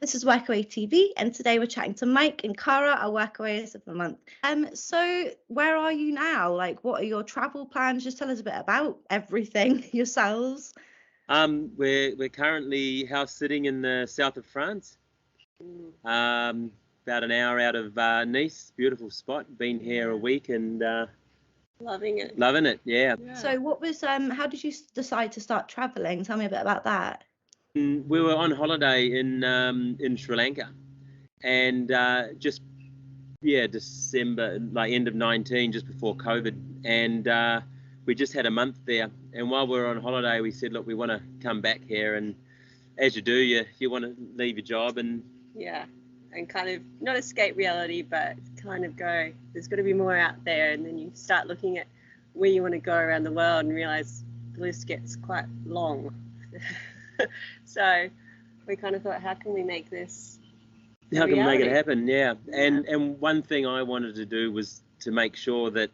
This is Workaway TV, and today we're chatting to Mike and Cara, our Workawayers of the month. So where are you now? Like, what are your travel plans? Just tell us a bit about everything yourselves. We're currently house sitting in the south of France. About an hour out of Nice. Beautiful spot. Been here a week and loving it. Loving it, yeah. So what was how did you decide to start traveling? Tell me a bit about that. We were on holiday in Sri Lanka, and December, like end of 19, just before COVID, and we just had a month there. And while we were on holiday, we said, look, we want to come back here, and as you do, you want to leave your job and and kind of not escape reality, but kind of go, there's got to be more out there. And then you start looking at where you want to go around the world and realize the list gets quite long. So we kind of thought, how can we make this how can we make it happen? Yeah. And one thing I wanted to do was to make sure that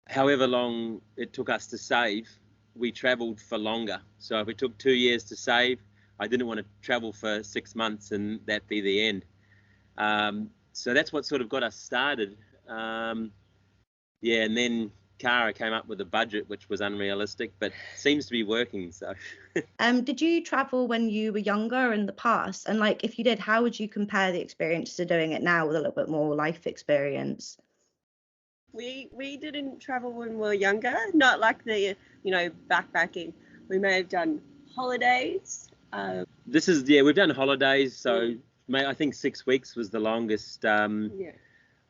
however long it took us to save, we traveled for longer. So if it took 2 years to save, I didn't want to travel for 6 months and that be the end. So that's what sort of got us started. And then Cara came up with a budget which was unrealistic, but seems to be working. So did you travel when you were younger in the past? And like, if you did, how would you compare the experience to doing it now with a little bit more life experience? We didn't travel when we were younger, not like the backpacking. We may have done holidays. We've done holidays, so I think 6 weeks was the longest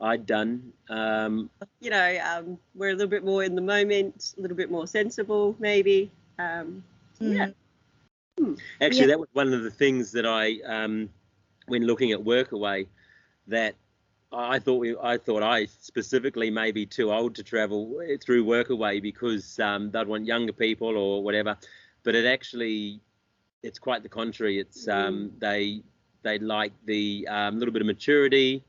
I'd done. We're a little bit more in the moment, a little bit more sensible, maybe. Actually, that was one of the things that I, when looking at Workaway, that I thought I specifically may be too old to travel through Workaway because they'd want younger people or whatever. But it's quite the contrary. It's they like the little bit of maturity,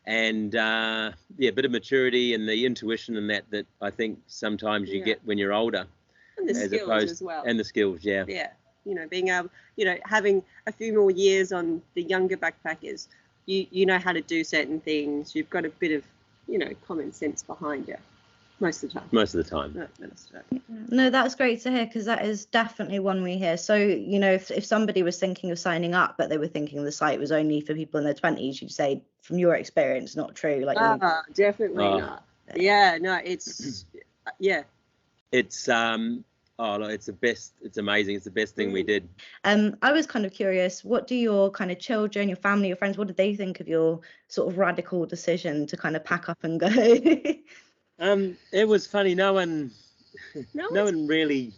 and a bit of maturity and the intuition and that I think sometimes you get when you're older. And the skills as well. And the skills, yeah. Yeah, being able, having a few more years on the younger backpackers, you know how to do certain things. You've got a bit of, common sense behind you. Most of the time. No, that's great to hear, because that is definitely one we hear. So, if somebody was thinking of signing up, but they were thinking the site was only for people in their 20s, you'd say, from your experience, not true. Like, definitely not. Yeah, no, it's, It's it's the best. It's amazing. It's the best thing we did. I was kind of curious, what do your kind of children, your family, your friends, what did they think of your sort of radical decision to kind of pack up and go? It was funny. No one really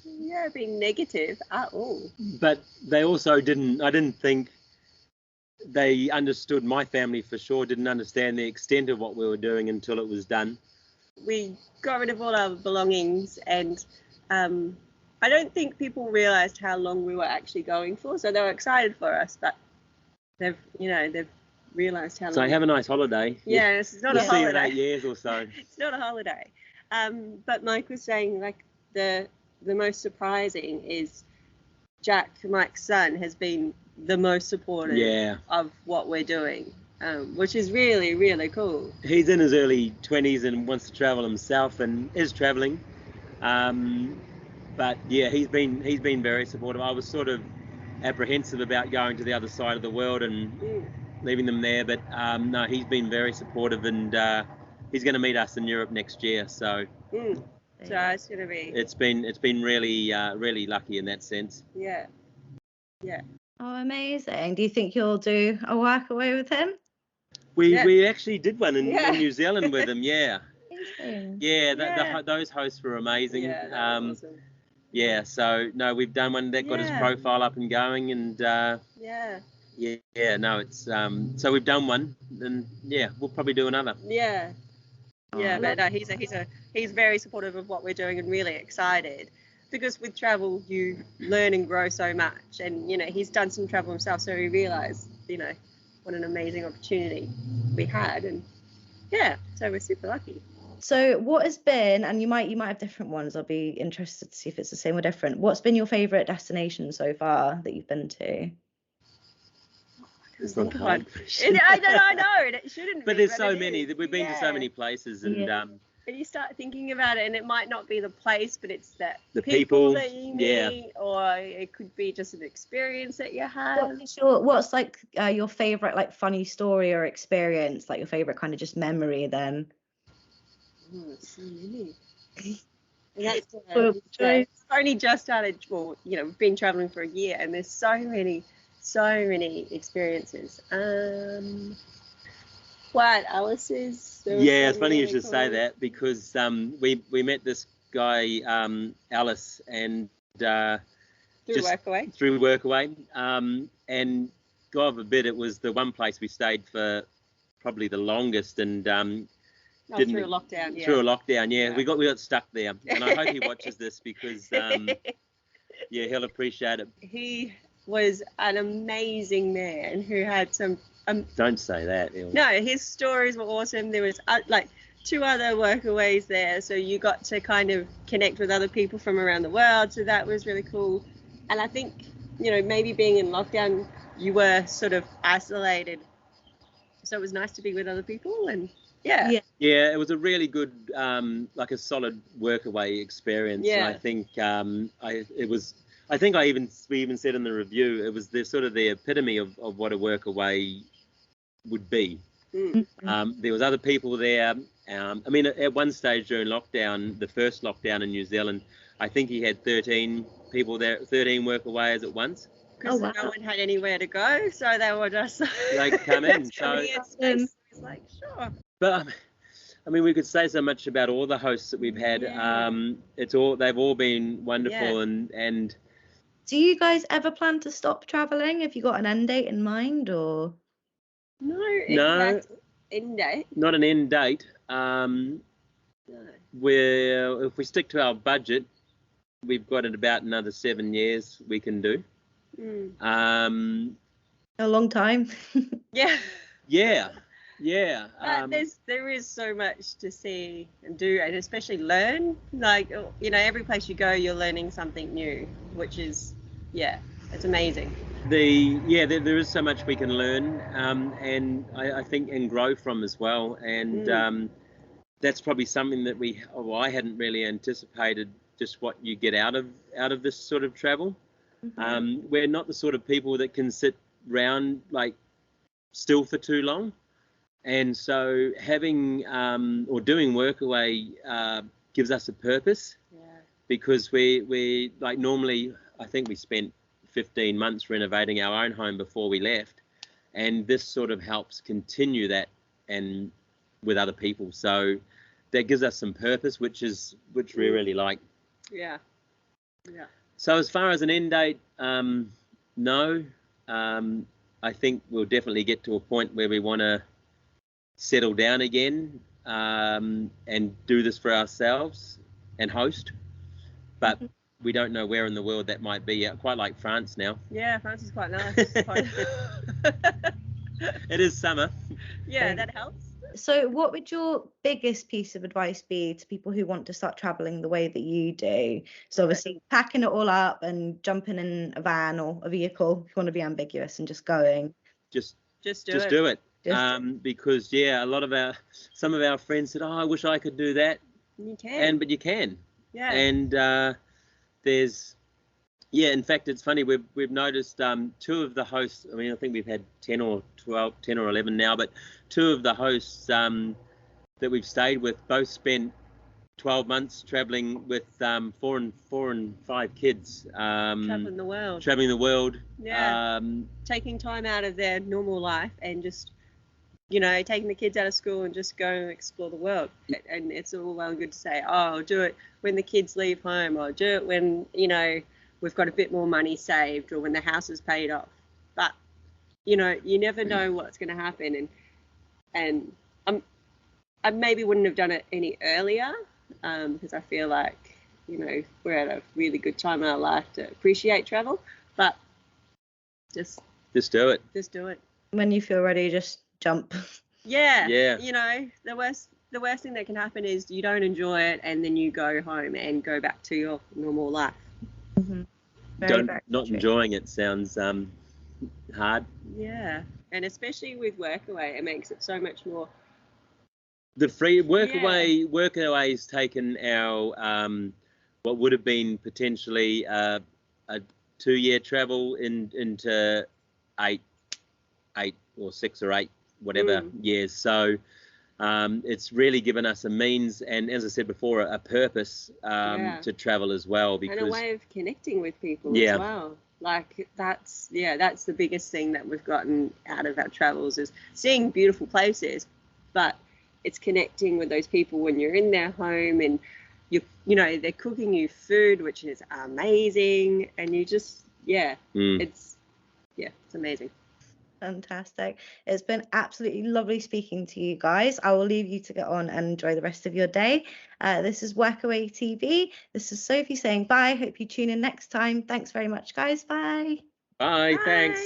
being negative at all. But they also I didn't think they understood. My family for sure didn't understand the extent of what we were doing until it was done. We got rid of all our belongings, and I don't think people realized how long we were actually going for. So they were excited for us, but they've realized how long. So have a nice holiday. Yeah, it's not a holiday. See you in 8 years or so. It's not a holiday. But Mike was saying, like, the most surprising is Jack, Mike's son, has been the most supportive of what we're doing, which is really, really cool. He's in his early 20s and wants to travel himself and is traveling. But he's been very supportive. I was sort of apprehensive about going to the other side of the world and leaving them there, but no, he's been very supportive, and he's going to meet us in Europe next year. So it's going to be. It's been really really lucky in that sense. Yeah. Oh, amazing! Do you think you'll do a Workaway with him? We actually did one in New Zealand with him. Those hosts were amazing. Awesome. So no, we've done one that got his profile up and going, and it's so we've done one, and we'll probably do another. But no, he's very supportive of what we're doing and really excited, because with travel you learn and grow so much, and he's done some travel himself, so he realized what an amazing opportunity we had, and so we're super lucky. So what has been, and you might have different ones, I'll be interested to see if it's the same or different, what's been your favorite destination so far that you've been to? It's not hard. I know, and it shouldn't But be. there's so many. We've been to so many places, and and you start thinking about it, and it might not be the place, but it's the people that you meet, or it could be just an experience that you have. What's like your favorite like funny story or experience, like your favorite kind of just memory then? Oh, so many. And that's only just started. Well, we've been traveling for a year, and there's so many experiences. What Alice's? Yeah, it's funny you should say that, because we met this guy Alice, and through Workaway. Through Workaway, and God forbid it was the one place we stayed for probably the longest, and through a lockdown. Yeah. Through a lockdown, yeah. We got stuck there, and I hope he watches this, because he'll appreciate it. He was an amazing man who had some. Don't say that. No, his stories were awesome. There was like 2 other Workaways there, so you got to kind of connect with other people from around the world. So that was really cool. And I think maybe being in lockdown, you were sort of isolated, so it was nice to be with other people. And yeah, it was a really good like a solid Workaway experience. Yeah. And I think we even said in the review, it was the sort of the epitome of what a Workaway would be. There was other people there. I mean, at one stage during lockdown, the first lockdown in New Zealand, I think he had 13 people there, 13 Workawayers at once. Because no one had anywhere to go, so they were just like come in. So it's like, sure. But I mean, we could say so much about all the hosts that we've had. They've all been wonderful, and. Do you guys ever plan to stop traveling? Have you got an end date in mind, or? No. End date. Not an end date. No. If we stick to our budget, we've got it about another 7 years we can do. A long time. Yeah. But there is so much to see and do, and especially learn. Like every place you go, you're learning something new, which is it's amazing. There is so much we can learn, and I think and grow from as well, and that's probably something that I hadn't really anticipated, just what you get out of this sort of travel. We're not the sort of people that can sit round like still for too long. And so having or doing Workaway gives us a purpose, because we like normally, I think we spent 15 months renovating our own home before we left, and this sort of helps continue that and with other people. So that gives us some purpose, which we really like. Yeah. So as far as an end date, no. I think we'll definitely get to a point where we want to settle down again and do this for ourselves and host, but we don't know where in the world that might be. Quite like France now. Yeah, France is quite nice. It is summer. Yeah, that helps. So what would your biggest piece of advice be to people who want to start traveling the way that you do? So obviously packing it all up and jumping in a van or a vehicle, if you want to be ambiguous, and just going. Just do it. Because some of our friends said, I wish I could do that. You can. But you can. Yeah. And in fact, it's funny, we've noticed 2 of the hosts, I mean, I think we've had 10 or 11 now, but 2 of the hosts that we've stayed with both spent 12 months traveling with 4 and 5 kids. Traveling the world. Yeah. Taking time out of their normal life and just, taking the kids out of school and just go and explore the world. And it's all well and good to say, I'll do it when the kids leave home, or do it when, we've got a bit more money saved, or when the house is paid off. But, you never know what's going to happen. And I maybe wouldn't have done it any earlier, because I feel like, we're at a really good time in our life to appreciate travel. But just do it. Just do it. When you feel ready, just jump. Yeah. The worst thing that can happen is you don't enjoy it, and then you go home and go back to your normal life. Very Not enjoying it sounds hard. Yeah. And especially with Workaway, it makes it so much more. The free Workaway's taken our what would have been potentially a 2-year travel into 8 or 6 or 8 whatever years. So it's really given us a means, and as I said before, a purpose to travel as well, because and a way of connecting with people as well. Like that's the biggest thing that we've gotten out of our travels, is seeing beautiful places, but it's connecting with those people when you're in their home, and you know they're cooking you food which is amazing, and you just it's amazing. Fantastic. It's been absolutely lovely speaking to you guys. I will leave you to get on and enjoy the rest of your day. This is Workaway TV. This is Sophie saying bye. Hope you tune in next time. Thanks very much, guys. Bye. Bye. Thanks.